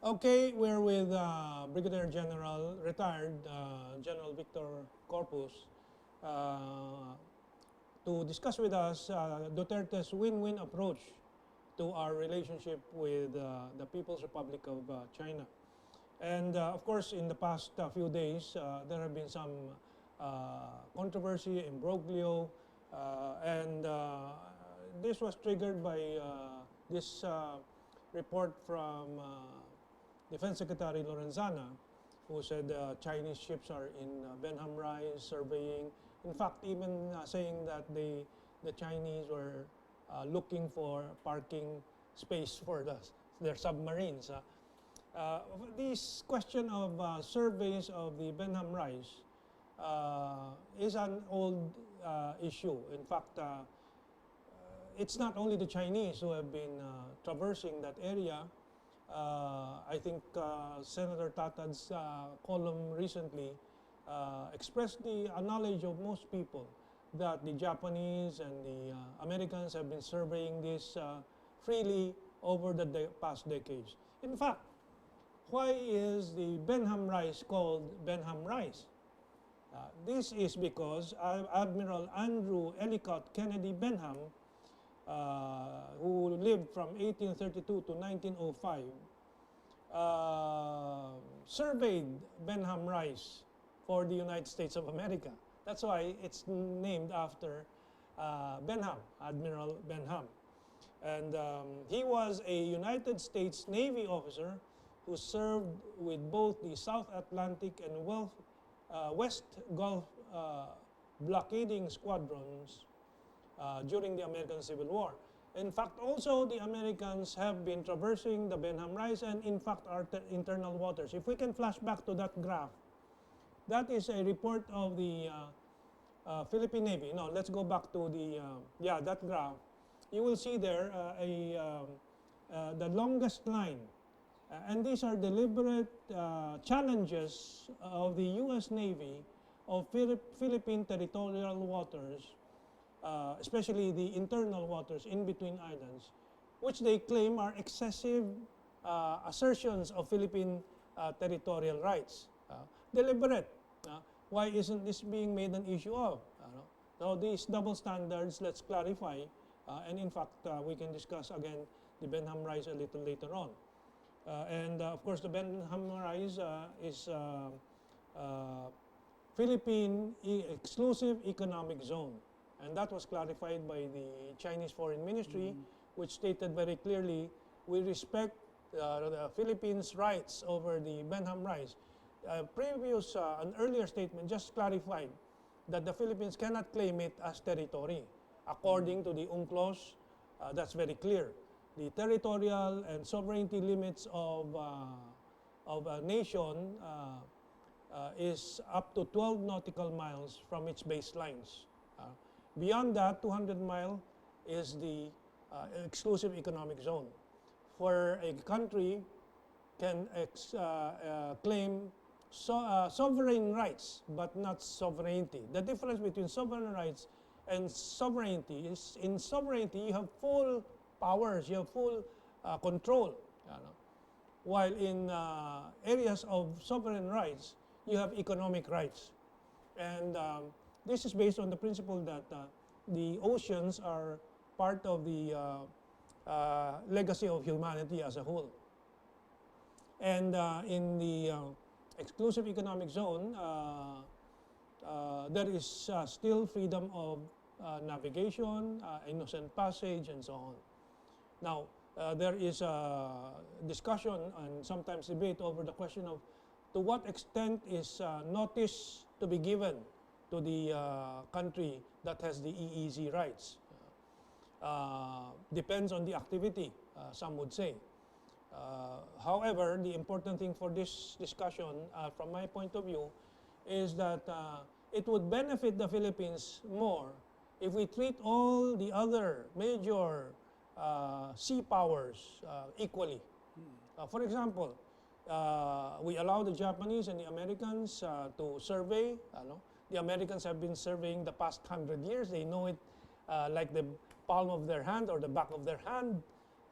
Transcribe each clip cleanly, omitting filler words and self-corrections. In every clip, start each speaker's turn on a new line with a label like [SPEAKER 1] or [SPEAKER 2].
[SPEAKER 1] Okay, we're with Brigadier General, retired General Victor Corpus, uh, to discuss with us Duterte's win-win approach to our relationship with the People's Republic of China. And of course, in the past few days, there have been some controversy, imbroglio, and this was triggered by this report from Defense Secretary Lorenzana, who said Chinese ships are in Benham Rise surveying. In fact, even saying that the Chinese were looking for parking space for their submarines. This question of surveys of the Benham Rise is an old issue. In fact, it's not only the Chinese who have been traversing that area. I think Senator Tatad's column recently expressed the knowledge of most people that the Japanese and the Americans have been surveying this freely over the past decades. In fact, why is the Benham Rise called Benham Rise? This is because Admiral Andrew Ellicott Kennedy Benham, who lived from 1832 to 1905, surveyed Benham Rise for the United States of America. That's why it's named after Benham, Admiral Benham. And he was a United States Navy officer who served with both the South Atlantic and West Gulf blockading squadrons during the American Civil War. In fact, also the Americans have been traversing the Benham Rise and in fact our internal waters. If we can flash back to that graph, that is a report of the Philippine Navy. No, let's go back to the, that graph. You will see there the longest line. And these are deliberate challenges of the U.S. Navy of Philippine territorial waters, especially the internal waters in between islands, which they claim are excessive assertions of Philippine territorial rights. Deliberate. Why isn't this being made an issue of? So these double standards, let's clarify. And in fact, we can discuss again the Benham Rise a little later on. And of course, the Benham Rise is Philippine exclusive economic zone. And that was clarified by the Chinese Foreign Ministry, which stated very clearly, we respect the Philippines' rights over the Benham Rise. An earlier statement just clarified that the Philippines cannot claim it as territory. According to the UNCLOS, that's very clear. The territorial and sovereignty limits of a nation is up to 12 nautical miles from its baselines. Beyond that, 200 miles is the exclusive economic zone, where a country can claim sovereign rights, but not sovereignty. The difference between sovereign rights and sovereignty is in sovereignty you have full powers, you have full control. While in areas of sovereign rights, you have economic rights. And this is based on the principle that the oceans are part of the legacy of humanity as a whole. And in the exclusive economic zone, there is still freedom of navigation, innocent passage, and so on. Now, there is a discussion and sometimes debate over the question of to what extent is notice to be given to the country that has the EEZ rights. Depends on the activity, some would say. However, the important thing for this discussion, from my point of view, is that it would benefit the Philippines more if we treat all the other major sea powers equally. For example, we allow the Japanese and the Americans to survey. The Americans have been surveying the past 100 years. They know it like the palm of their hand or the back of their hand.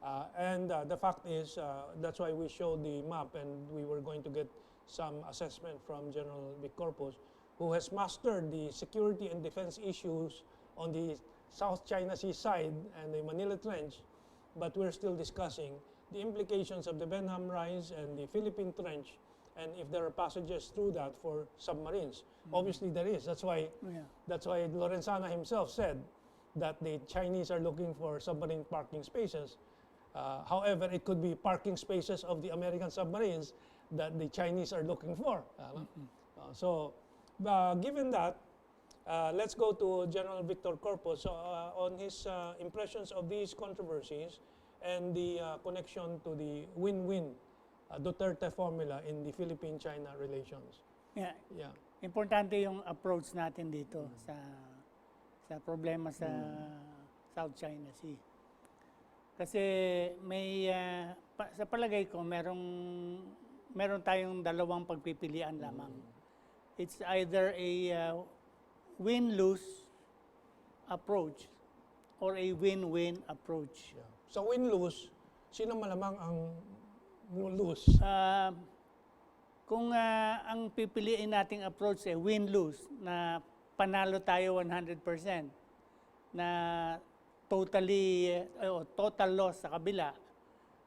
[SPEAKER 1] The fact is, that's why we showed the map, and we were going to get some assessment from General Vic Corpus, who has mastered the security and defense issues on the South China Sea side and the Manila Trench, but we're still discussing the implications of the Benham Rise and the Philippine Trench, and if there are passages through that for submarines. Obviously there is. That's why Lorenzana himself said that the Chinese are looking for submarine parking spaces. However, it could be parking spaces of the American submarines that the Chinese are looking for. Given that, let's go to General Victor Corpus on his impressions of these controversies and the connection to the win-win Duterte formula in the Philippine-China relations.
[SPEAKER 2] Yeah. Importante yung approach natin dito sa problema sa South China Sea. Kasi may sa palagay ko meron tayong dalawang pagpipilian lamang. It's either a win-lose approach or a win-win approach.
[SPEAKER 1] Yeah. So win-lose, sino malamang ang lose?
[SPEAKER 2] Kung ang pipiliin nating approach ay win-lose, na panalo tayo 100%, na total loss sa kabila,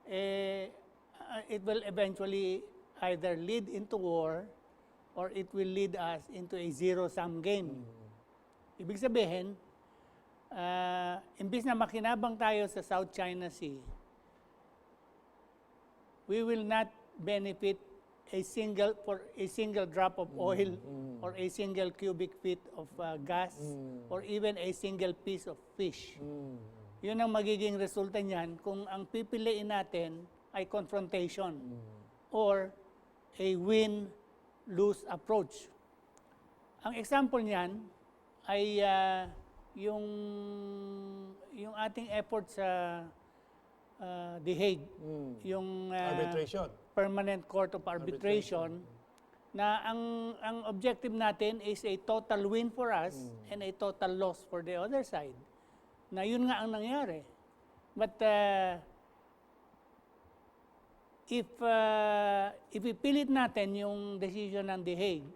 [SPEAKER 2] it will eventually either lead into war or it will lead us into a zero-sum game. Ibig sabihin, imbis na makinabang tayo sa South China Sea, we will not benefit a single drop of oil or a single cubic feet of gas or even a single piece of fish. Yun ang magiging resulta niyan kung ang pipiliin natin ay confrontation or a win-lose approach. Ang example niyan ay yung ating effort sa The Hague, yung
[SPEAKER 1] arbitration.
[SPEAKER 2] Permanent Court of Arbitration, na ang objective natin is a total win for us and a total loss for the other side. Na yun nga ang nangyari. But if ipipilit natin yung decision ng The Hague,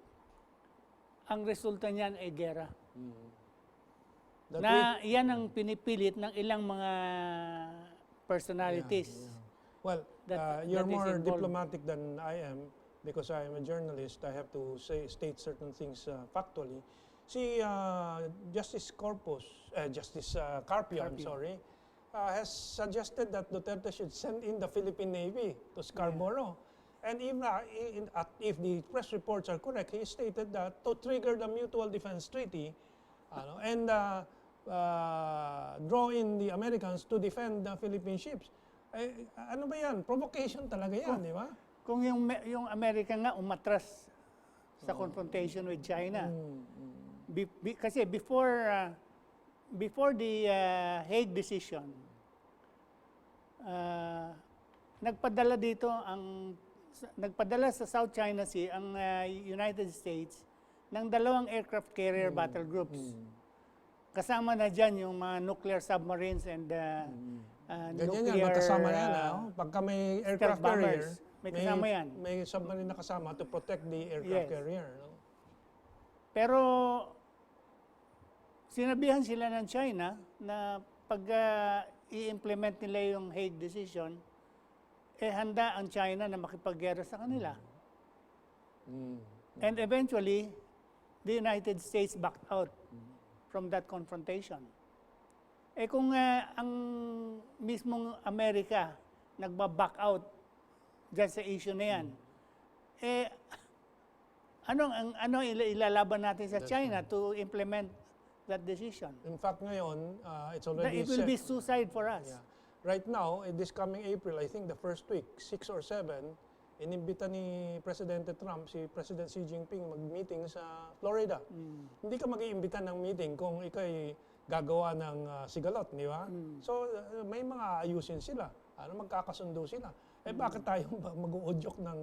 [SPEAKER 2] ang resulta niyan ay gera. Yan ang pinipilit ng ilang mga personalities.
[SPEAKER 1] Well, you're more diplomatic than I am because I am a journalist. I have to state certain things factually. See, Justice Carpio, I'm sorry, has suggested that Duterte should send in the Philippine Navy to Scarborough. And if the press reports are correct, he stated that to trigger the Mutual Defense Treaty and draw in the Americans to defend the Philippine ships. Ano ba yan? Provocation talaga yan, di ba?
[SPEAKER 2] Kung yung America nga umatras sa confrontation with China. Kasi before the Hague decision, nagpadala sa South China Sea ang United States ng 2 aircraft carrier battle groups. Kasama na dyan yung mga nuclear submarines and
[SPEAKER 1] nuclear magkasama yan. Pagka may aircraft carrier,
[SPEAKER 2] may kasama yan.
[SPEAKER 1] May submarine na kasama to protect the aircraft carrier. No?
[SPEAKER 2] Pero sinabihan sila ng China na pag i-implement nila yung Hague decision, handa ang China na makipaggera sa kanila. And eventually, the United States backed out from that confrontation. Kung ang mismong Amerika nagba-back out dyan sa issue na yan, ano ilalaban natin sa China to implement that decision?
[SPEAKER 1] In fact, ngayon, it's already
[SPEAKER 2] it will be suicide for us.
[SPEAKER 1] Yeah. Right now, this coming April, I think the first week, 6 or 7, inimbita ni Presidente Trump si President Xi Jinping mag-meeting sa Florida. Hindi ka mag-iimbita ng meeting kung ikay gagawa ng sigalot, di ba? So, may mga ayusin sila. Magkakasundo sila. Bakit tayo mag-uudyok ng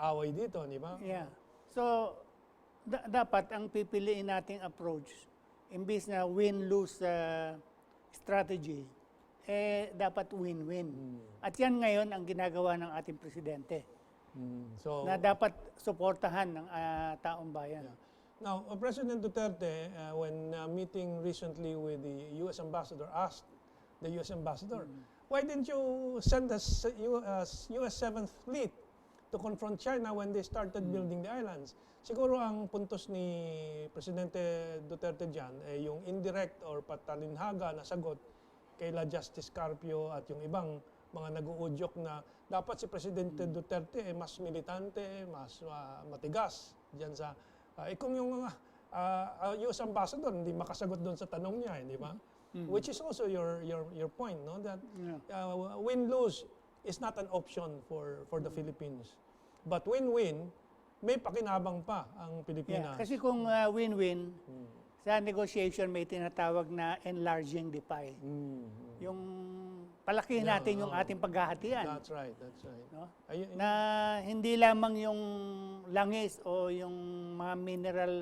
[SPEAKER 1] away dito, di ba?
[SPEAKER 2] Yeah. So, dapat ang pipiliin nating approach, imbis na win-lose strategy, dapat win-win. At yan ngayon ang ginagawa ng ating presidente,
[SPEAKER 1] So,
[SPEAKER 2] na dapat suportahan ng taong bayan.
[SPEAKER 1] now, President Duterte, when meeting recently with the U.S. ambassador, asked the U.S. ambassador, why didn't you send us U.S. 7th Fleet to confront China when they started building the islands? Siguro ang puntos ni Presidente Duterte dyan, yung indirect or patalinhaga na sagot kaila Justice Carpio at yung ibang mga nag-uudyok na dapat si Presidente Duterte mas militante, mas matigas dyan sa... kung yung US Ambassador hindi makasagot doon sa tanong niya, di ba? Which is also your point, no? That win-lose is not an option for the Philippines. But win-win, may pakinabang pa ang Pilipinas.
[SPEAKER 2] Kasi kung win-win, sa negotiation may tinatawag na enlarging the pie. Yung palakihin natin yung ating paghahatian.
[SPEAKER 1] That's right, that's right.
[SPEAKER 2] No? Na hindi lamang yung langis o yung mga mineral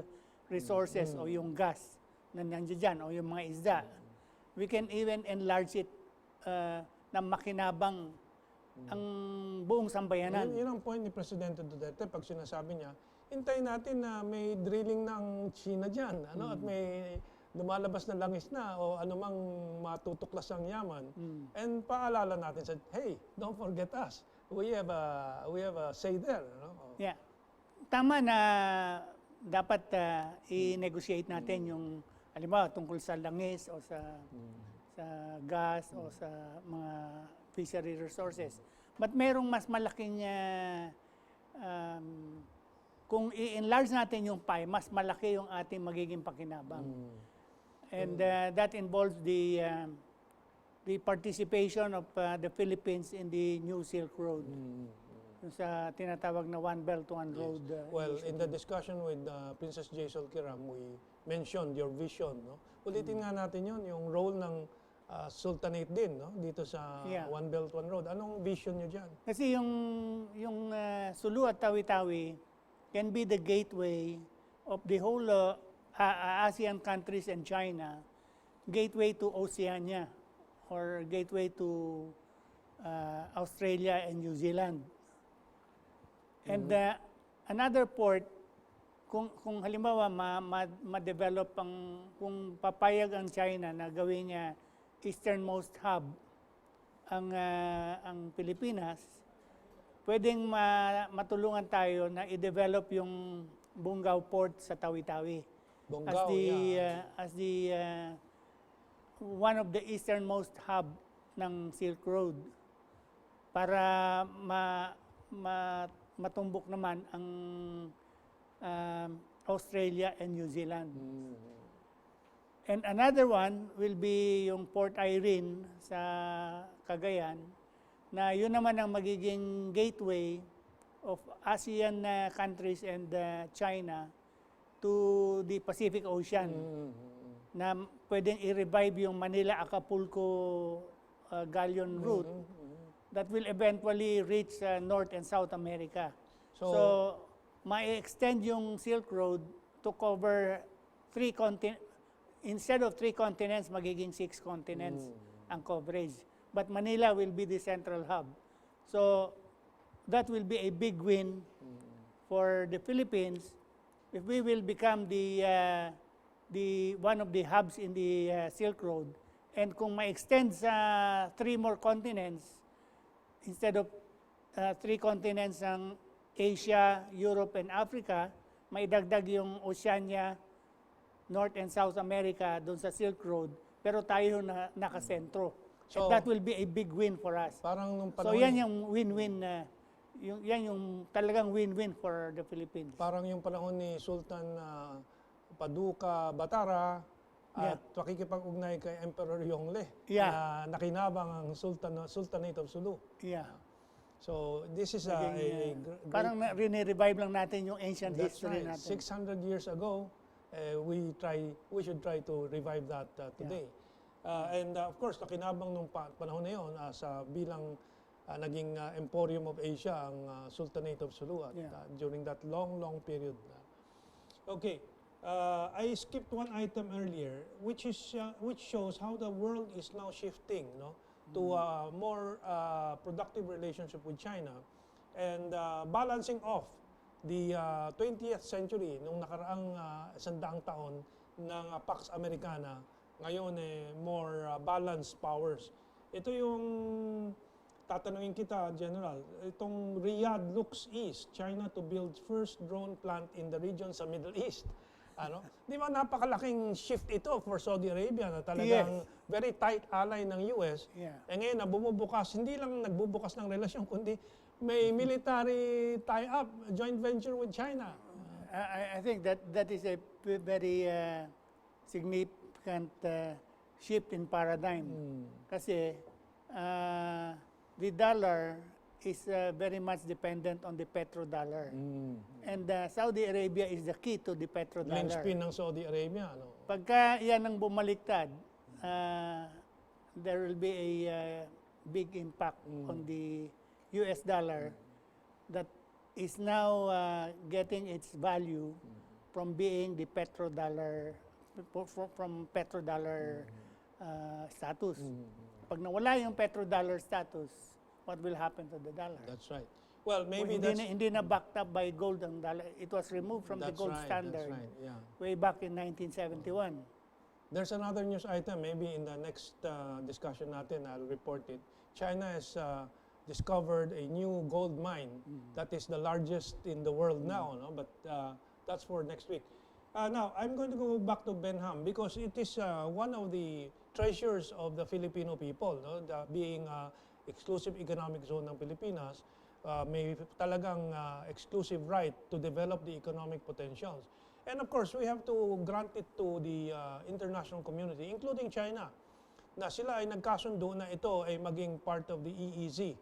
[SPEAKER 2] resources o yung gas na nandiyan dyan o yung mga isda. We can even enlarge it na makinabang ang buong sambayanan.
[SPEAKER 1] Yun ang point ni Presidente Duterte pag sinasabi niya, hintayin natin na may drilling ng China dyan, at may lumalabas na langis na o anumang matutuklas ang yaman. And paalala natin sa, hey, don't forget us. We have a say there. No?
[SPEAKER 2] Yeah. Tama na dapat i-negotiate natin yung halimbawa tungkol sa langis o sa gas o sa mga fishery resources. But merong mas malaking kung i-enlarge natin yung pie, mas malaki yung ating magiging pakinabang. And that involves the participation of the Philippines in the New Silk Road. Yung sa tinatawag na One Belt, One Road.
[SPEAKER 1] Well, in the discussion with Princess Jaisal Kiram, we mentioned your vision. No? Ulitin nga natin yun, yung role ng Sultanate din, no? Dito sa One Belt, One Road. Anong vision nyo dyan?
[SPEAKER 2] Kasi yung Sulu at Tawi-Tawi can be the gateway of the whole ASEAN countries and China, gateway to Oceania, or gateway to Australia and New Zealand. And another port, kung halimbawa ma-develop kung papayag ang China na gawin niya easternmost hub ang Pilipinas, pwedeng matulungan tayo na i-develop yung Bungaw Port sa Tawi-Tawi as the one of the easternmost hub ng Silk Road para matumbok naman ang Australia and New Zealand. And another one will be yung Port Irene sa Cagayan, na yun naman ang magiging gateway of ASEAN countries and China to the Pacific Ocean. Na pwedeng i-revive yung Manila-Acapulco galleon route that will eventually reach North and South America. So ma-extend yung Silk Road to cover 3 continents. Instead of 3 continents, magiging 6 continents ang coverage. But Manila will be the central hub. So that will be a big win for the Philippines if we will become the one of the hubs in the Silk Road. And kung ma-extend sa 3 more continents, instead of 3 continents ng Asia, Europe, and Africa, maidagdag yung Oceania, North and South America doon sa Silk Road, pero tayo na nakasentro. So, that will be a big win for us.
[SPEAKER 1] Parang nung
[SPEAKER 2] panahon, so yan yung win-win, yan yung talagang win-win for the Philippines.
[SPEAKER 1] Parang yung panahon ni Sultan Paduka Batara at pakikipag-ugnay kay Emperor Yongle na nakinabang ang Sultanate of Sulu. So this is a great...
[SPEAKER 2] Parang rini-revive lang natin yung ancient history natin.
[SPEAKER 1] 600 years ago, we should try to revive that today. And of course, nakinabang nung panahon na yun sa bilang naging Emporium of Asia ang Sultanate of Sulu during that long period. Okay, I skipped one item earlier, which shows how the world is now shifting, no, to a more productive relationship with China and balancing off the 20th century nung nakaraang 100 taon ng Pax Americana, ngayon more balanced powers. Ito yung tatanungin kita, General. Itong Riyadh looks east, China to build first drone plant in the region sa Middle East. Ano? Di ba napakalaking shift ito for Saudi Arabia na talagang very tight ally ng US.
[SPEAKER 2] Yeah.
[SPEAKER 1] Ngayon na bumubukas, hindi lang nagbubukas ng relasyon, kundi may military tie-up, joint venture with China.
[SPEAKER 2] I think that is a very significant shift in paradigm. Kasi the dollar is very much dependent on the petrodollar. And Saudi Arabia is the key to the petrodollar.
[SPEAKER 1] Linchpin ng Saudi Arabia. Ano?
[SPEAKER 2] Pagka yan ang bumaliktad, there will be a big impact on the US dollar that is now getting its value from being the petrodollar, from petrodollar status. Pag nawala yung petrodollar status, what will happen to the dollar?
[SPEAKER 1] That's right. Well, maybe
[SPEAKER 2] Hindi na backed up by gold ang dollar. It was removed from the gold standard way back in 1971.
[SPEAKER 1] There's another news item, maybe in the next discussion natin, I'll report it. China has discovered a new gold mine that is the largest in the world now, no? But that's for next week. Now, I'm going to go back to Benham because it is one of the treasures of the Filipino people, no? Being exclusive economic zone ng Pilipinas, may talagang exclusive right to develop the economic potentials. And of course, we have to grant it to the international community, including China, na sila ay nagkasundo na ito ay maging part of the EEZ.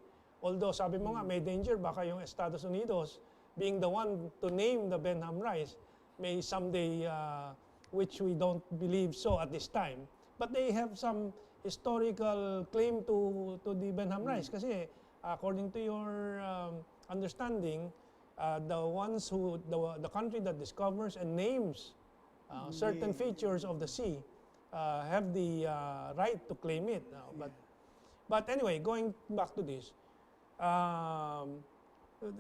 [SPEAKER 1] Although sabi mo nga, may danger, baka yung Estados Unidos, being the one to name the Benham Rise, may someday, which we don't believe so at this time, but they have some historical claim to the Benham Rise. Kasi according to your understanding, the country that discovers and names certain features of the sea have the right to claim it. But anyway, going back to this,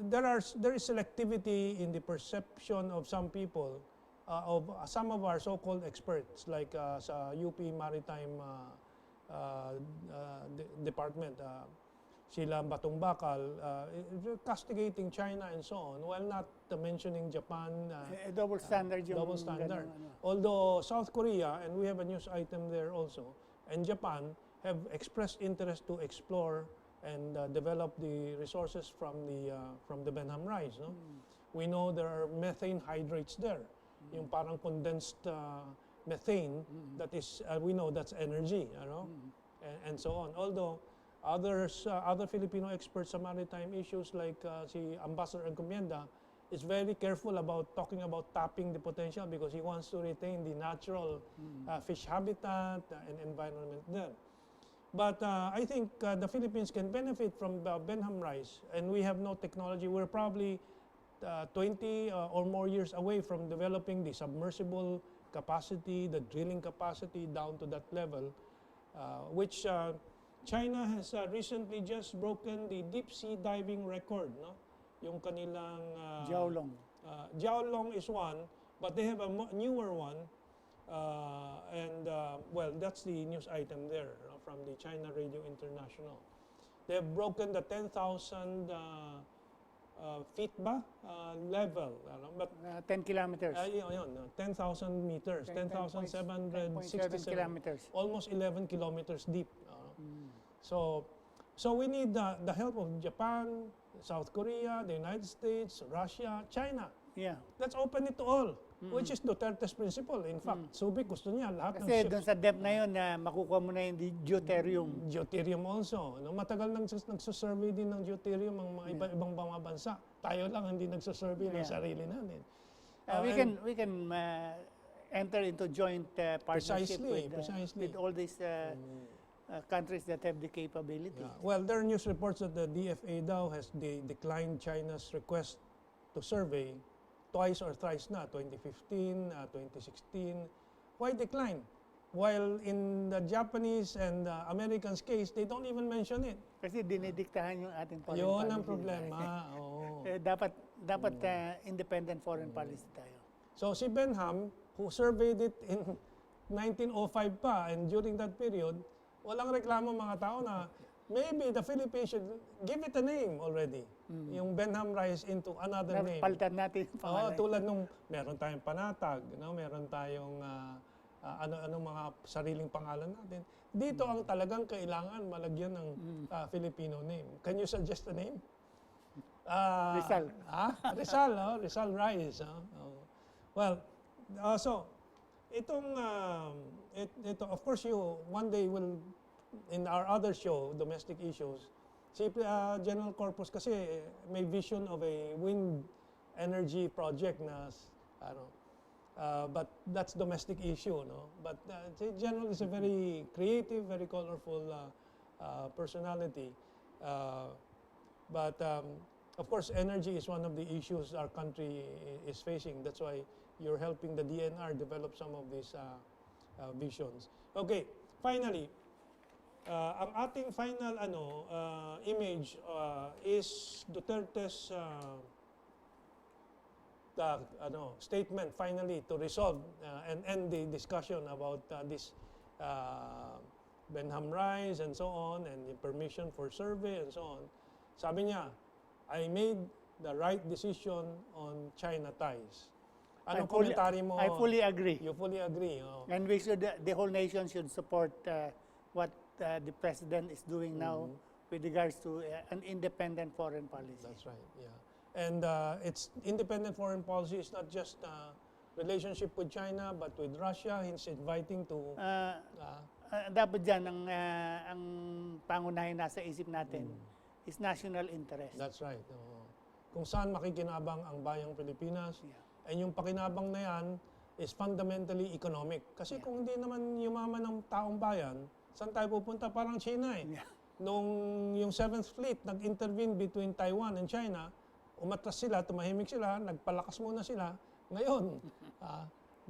[SPEAKER 1] there is selectivity in the perception of some people, of some of our so-called experts, like sa UP Maritime Department, sila Batong Bakal, castigating China and so on, while not mentioning Japan.
[SPEAKER 2] Double standard yung
[SPEAKER 1] double standard.
[SPEAKER 2] ganun,
[SPEAKER 1] Although South Korea, and we have a news item there also, and Japan have expressed interest to explore and develop the resources from the Benham Rise. No? We know there are methane hydrates there, yung parang condensed methane that is, we know that's energy, you know, and so on. Although other Filipino experts sa maritime issues like si Ambassador Encomienda is very careful about talking about tapping the potential because he wants to retain the natural fish habitat and environment there. But I think the Philippines can benefit from the Benham Rise, and we have no technology. We're probably 20 or more years away from developing the submersible capacity, the drilling capacity down to that level, which China has recently just broken the deep sea diving record. No? Yung kanilang
[SPEAKER 2] Jiaolong.
[SPEAKER 1] Jiaolong is one, but they have a newer one. Well, that's the news item there from the China Radio International. They have broken the 10,000 feet ba level, but
[SPEAKER 2] 10 kilometers.
[SPEAKER 1] 10,000 meters, 10,767
[SPEAKER 2] kilometers.
[SPEAKER 1] almost 11 kilometers deep. So we need the help of Japan, South Korea, the United States, Russia, China.
[SPEAKER 2] Yeah.
[SPEAKER 1] Let's open it to all, which is Duterte's principle. In fact, Subic gusto niya lahat ng
[SPEAKER 2] Kasi
[SPEAKER 1] ships.
[SPEAKER 2] doon sa depth na yun, makukuha mo na yung deuterium.
[SPEAKER 1] Deuterium also. No? Matagal nang nagsusurvey din ng deuterium ang mga iba-ibang mga bansa. Tayo lang hindi nagsusurvey ng sarili natin.
[SPEAKER 2] We can enter into joint partnership with all these countries that have the capability.
[SPEAKER 1] Yeah. Well, there are news reports that the DFA daw has declined China's request to survey twice or thrice na, 2015, 2016. Why decline? While in the Japanese and Americans case, they don't even mention it.
[SPEAKER 2] Kasi dinidiktahan yung ating foreign
[SPEAKER 1] Yun ang
[SPEAKER 2] policy.
[SPEAKER 1] problema. Oo.
[SPEAKER 2] Dapat independent foreign policy tayo.
[SPEAKER 1] So si Benham, who surveyed it in 1905 pa, and during that period, walang reklamo mga tao na maybe the Philippines should give it a name already. Yung Benham Rise into another name.
[SPEAKER 2] Palitan natin yung pangalan.
[SPEAKER 1] Tulad nung meron tayong panatag, meron tayong ano mga sariling pangalan natin. Dito ang talagang kailangan malagyan ng Filipino name. Can you suggest a name?
[SPEAKER 2] Rizal.
[SPEAKER 1] Rizal, Rizal Rise. Well, so itong ito of course you one day will in our other show, domestic issues, si General Corpus kasi may vision of a wind energy project na but that's domestic issue, no? But General is a very creative, very colorful personality. But of course, energy is one of the issues our country is facing. That's why you're helping the DNR develop some of these visions. Okay, finally, ang ating final image is Duterte's statement finally to resolve and end the discussion about this Benham Rise and so on, and the permission for survey and so on. Sabi niya, I made the right decision on China ties. Anong komentary mo?
[SPEAKER 2] I fully agree.
[SPEAKER 1] You fully agree.
[SPEAKER 2] And we should, the whole nation should support what the president is doing now with regards to an independent foreign policy.
[SPEAKER 1] That's right, yeah. And its independent foreign policy is not just relationship with China, but with Russia. He's inviting to...
[SPEAKER 2] dapat dyan, ang pangunahin nasa isip natin is national interest.
[SPEAKER 1] That's right. Kung saan makikinabang ang bayang Pilipinas. And yung pakinabang na yan is fundamentally economic. Kasi kung hindi naman yumaman ng taong bayan, saan tayo pupunta? Parang China eh. Nung yung 7th Fleet nag-intervene between Taiwan and China, umatras sila, tumahimik sila, nagpalakas muna sila. Ngayon,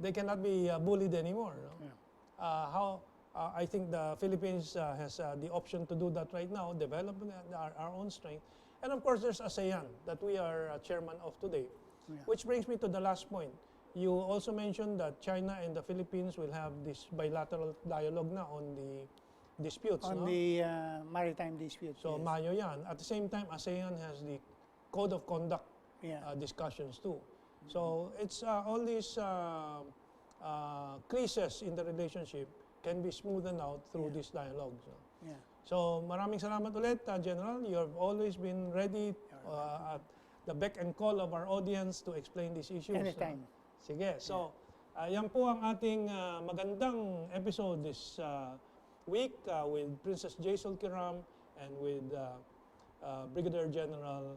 [SPEAKER 1] they cannot be bullied anymore. No? I think the Philippines has the option to do that right now, develop our own strength. And of course, there's ASEAN that we are chairman of today. Which brings me to the last point. You also mentioned that China and the Philippines will have this bilateral dialogue na on the disputes.
[SPEAKER 2] On the maritime disputes.
[SPEAKER 1] So, Mayo yan. At the same time, ASEAN has the code of conduct discussions too. So, it's all these creases in the relationship can be smoothened out through this dialogue. So, maraming salamat ulit, General. You have always been ready at the beck and call of our audience to explain these issues.
[SPEAKER 2] Anytime.
[SPEAKER 1] Sige. So, yan po ang ating magandang episode this week with Princess Jaisal Kiram and with Brigadier General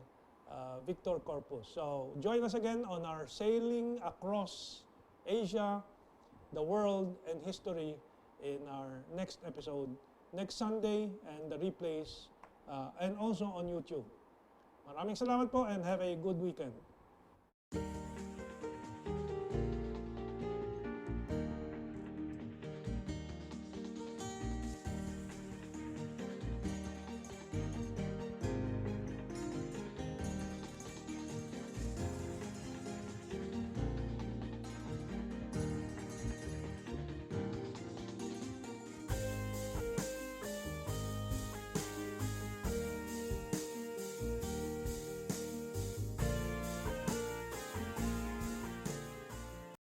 [SPEAKER 1] Victor Corpus. So, join us again on our Sailing Across Asia, the World, and History in our next episode next Sunday, and the replays and also on YouTube. Maraming salamat po and have a good weekend.